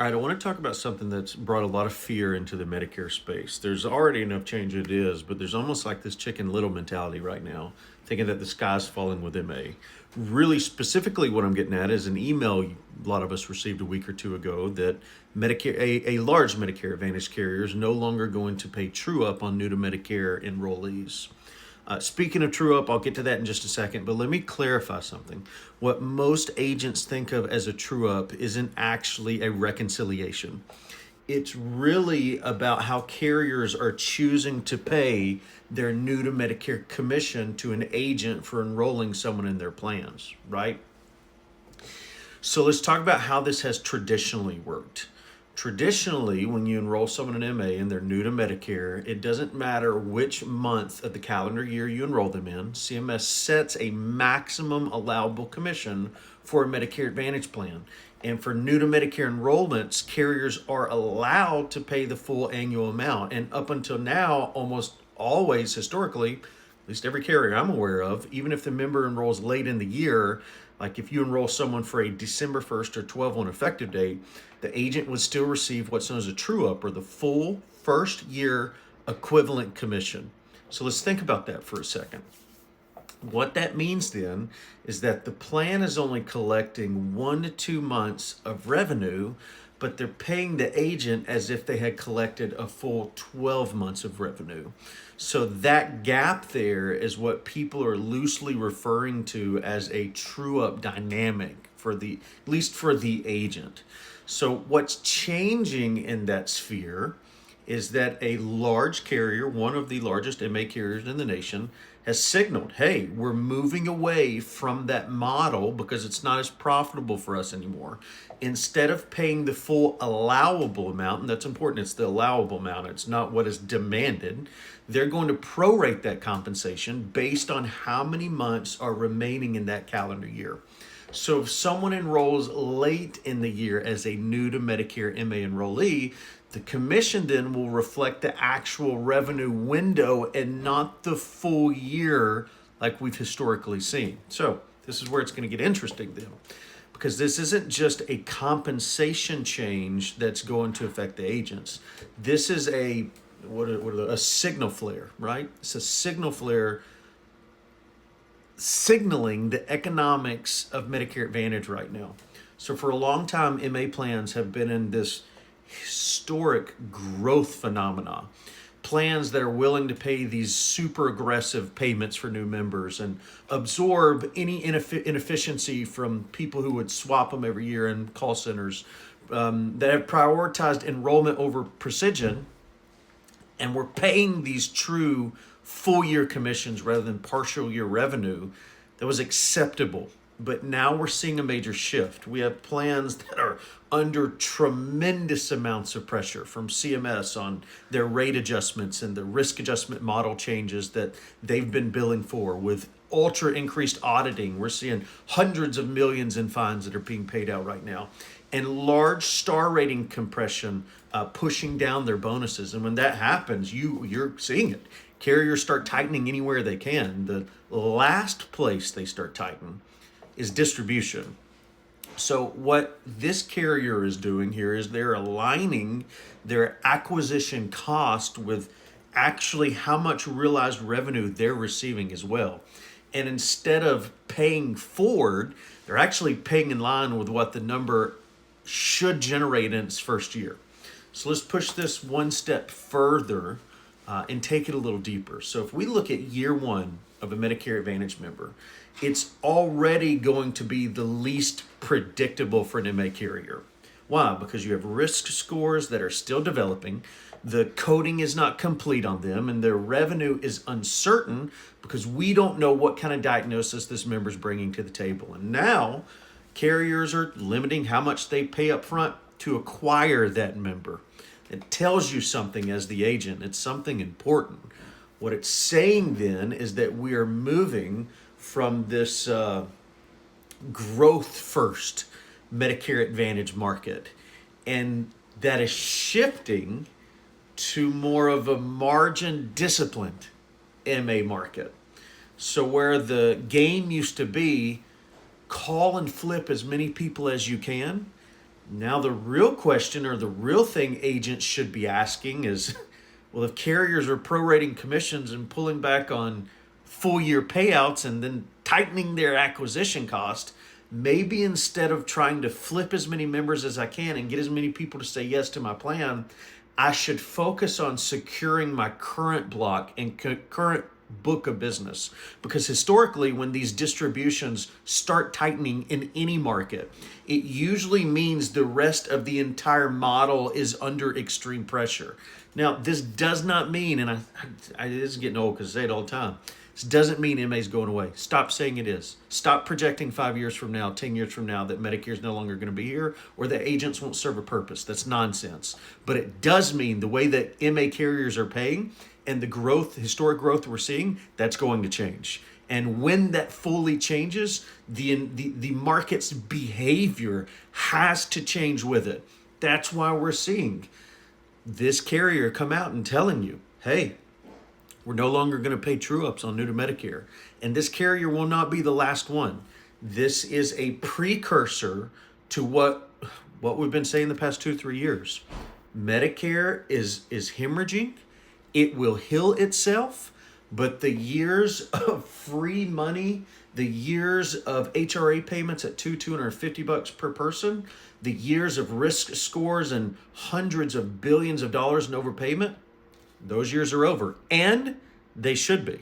All right, I want to talk about something that's brought a lot of fear into the Medicare space. There's already enough change as it is, but there's almost like this chicken little mentality right now, thinking that the sky's falling with MA. Really, specifically, what I'm getting at is an email a lot of us received a week or two ago that Medicare, a large Medicare Advantage carrier is no longer going to pay true up on new to Medicare enrollees. Speaking of true up, I'll get to that in just a second, but let me clarify something. What most agents think of as a true up isn't actually a reconciliation. It's really about how carriers are choosing to pay their new to Medicare commission to an agent for enrolling someone in their plans, right? So let's talk about how this has traditionally worked. Traditionally, when you enroll someone in MA and they're new to Medicare, it doesn't matter which month of the calendar year you enroll them in, CMS sets a maximum allowable commission for a Medicare Advantage plan. And for new to Medicare enrollments, carriers are allowed to pay the full annual amount. And up until now, almost always historically, at least every carrier I'm aware of, even if the member enrolls late in the year, like if you enroll someone for a December 1st or 12/1 effective date, the agent would still receive what's known as a true up or the full first year equivalent commission. So let's think about that for a second. What that means then is that the plan is only collecting 1 to 2 months of revenue, but they're paying the agent as if they had collected a full 12 months of revenue. So that gap there is what people are loosely referring to as a true up dynamic for the, at least for the agent. So what's changing in that sphere is that a large carrier, one of the largest MA carriers in the nation, has signaled, hey, we're moving away from that model because it's not as profitable for us anymore. Instead of paying the full allowable amount, and that's important, it's the allowable amount, it's not what is demanded, they're going to prorate that compensation based on how many months are remaining in that calendar year. So if someone enrolls late in the year as a new to Medicare MA enrollee, the commission then will reflect the actual revenue window and not the full year like we've historically seen. So this is where it's going to get interesting then, because this isn't just a compensation change that's going to affect the agents. This is a a signal flare, right? It's a signal flare signaling the economics of Medicare Advantage right now. So for a long time, MA plans have been in this historic growth phenomena. Plans that are willing to pay these super aggressive payments for new members and absorb any inefficiency from people who would swap them every year in call centers, that have prioritized enrollment over precision, and we're paying these true full year commissions rather than partial year revenue that was acceptable. But now we're seeing a major shift. We have plans that are under tremendous amounts of pressure from CMS on their rate adjustments and the risk adjustment model changes that they've been billing for. With ultra increased auditing, we're seeing hundreds of millions in fines that are being paid out right now, and large star rating compression pushing down their bonuses. And when that happens, you're seeing it. Carriers start tightening anywhere they can. The last place they start tightening is distribution. So what this carrier is doing here is they're aligning their acquisition cost with actually how much realized revenue they're receiving as well. And instead of paying forward, they're actually paying in line with what the number should generate in its first year. So let's push this one step further and take it a little deeper. So if we look at year one of a Medicare Advantage member, it's already going to be the least predictable for an MA carrier. Why? Because you have risk scores that are still developing, the coding is not complete on them, and their revenue is uncertain because we don't know what kind of diagnosis this member is bringing to the table. And now carriers are limiting how much they pay up front to acquire that member. It tells you something as the agent. It's something important. What it's saying then is that we are moving from this growth first Medicare Advantage market, and that is shifting to more of a margin disciplined MA market. So where the game used to be call and flip as many people as you can, Now, the real question or the real thing agents should be asking is, well, if carriers are prorating commissions and pulling back on full year payouts and then tightening their acquisition cost, maybe instead of trying to flip as many members as I can and get as many people to say yes to my plan, I should focus on securing my current block and current book of business. Because historically, when these distributions start tightening in any market, it usually means the rest of the entire model is under extreme pressure. Now, this does not mean, and this is getting old because I say it all the time, this doesn't mean MA is going away. Stop saying it is. Stop projecting 5 years from now, 10 years from now that Medicare is no longer going to be here or that agents won't serve a purpose. That's nonsense. But it does mean the way that MA carriers are paying and the growth, historic growth we're seeing, that's going to change. And when that fully changes, the market's behavior has to change with it. That's why we're seeing this carrier come out and telling you, hey, we're no longer going to pay true ups on new to Medicare. And this carrier will not be the last one. This is a precursor to what we've been saying the past 2-3 years. Medicare is hemorrhaging. It will heal itself, but the years of free money, the years of HRA payments at $250 per person, the years of risk scores and hundreds of billions of dollars in overpayment, those years are over, and they should be.